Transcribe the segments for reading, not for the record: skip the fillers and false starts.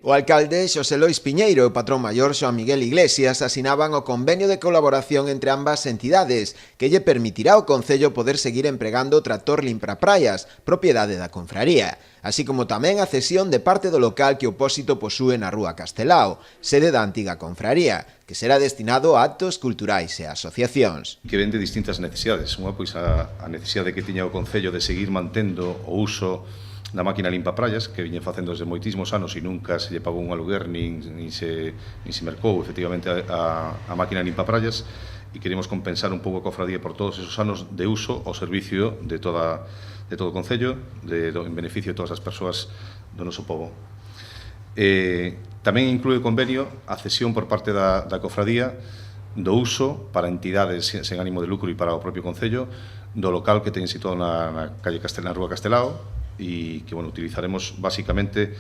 O alcalde Xosé Lois Piñeiro e o patrón maior Xoán Miguel Iglesias asinaban o convenio de colaboración entre ambas entidades que lle permitirá ao Concello poder seguir empregando o tractor limprapraias, propiedade da confraría, así como tamén a cesión de parte do local que o Pósito posúe na Rúa Castelao, sede da antiga confraría, que será destinado a actos culturais e asociacións. Que ven de distintas necesidades. Unha, pois, a necesidade que tiña o Concello de seguir mantendo o uso da máquina limpa-praias, que viñen facendo desde moitísimos anos e nunca se lle pagou un aluguer nin se mercou efectivamente a máquina limpa-praias, e queremos compensar un pouco a cofradía por todos esos anos de uso ao servicio de todo o Concello, en beneficio de todas as persoas do noso pobo. Tamén inclúe o convenio a cesión por parte da cofradía do uso para entidades sen ánimo de lucro e para o propio Concello do local que ten situado na Rúa Castelao, e que, bueno, utilizaremos basicamente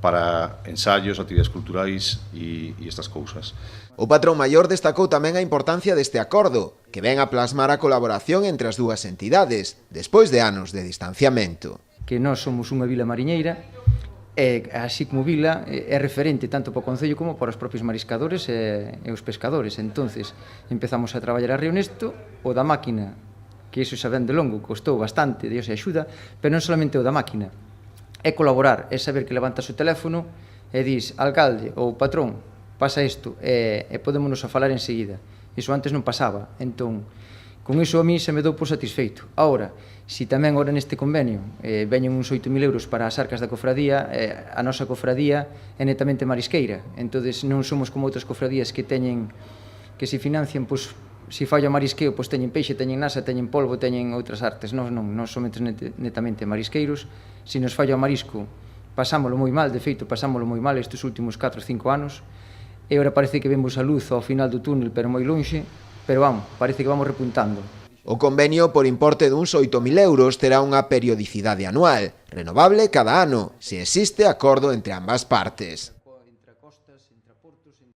para ensaios, actividades culturais e estas cousas. O patrón maior destacou tamén a importancia deste acordo, que ven a plasmar a colaboración entre as dúas entidades, despois de anos de distanciamento. Que nós somos unha vila mariñeira, e así como vila é referente tanto para o Concello como para os propios mariscadores e os pescadores. Entonces empezamos a traballar a Rionesto, o da máquina, que iso xa ven de longo, costou bastante, Dios e axuda, pero non solamente o da máquina, é colaborar, é saber que levantas o teléfono e dis, alcalde ou patrón, pasa isto, e podémonos a falar enseguida. Iso antes non pasaba, entón, con iso a mí se me dou por satisfeito. Ahora, se tamén ora neste convenio veñen uns 8.000 euros para as arcas da cofradía, a nosa cofradía é netamente marisqueira, entón non somos como outras cofradías que teñen, que se financian, pois, se falla o marisqueo, pois teñen peixe, teñen nasa, teñen polvo, teñen outras artes. Nós non, nós somos netamente marisqueiros. Se nos falla o marisco, pasámolo moi mal, de feito, pasámolo moi mal estes últimos 4 ou 5 anos, e agora parece que vemos a luz ao final do túnel, pero moi lonxe, pero vamos, parece que vamos repuntando. O convenio, por importe duns 8.000 euros, terá unha periodicidade anual, renovable cada ano, se existe acordo entre ambas partes.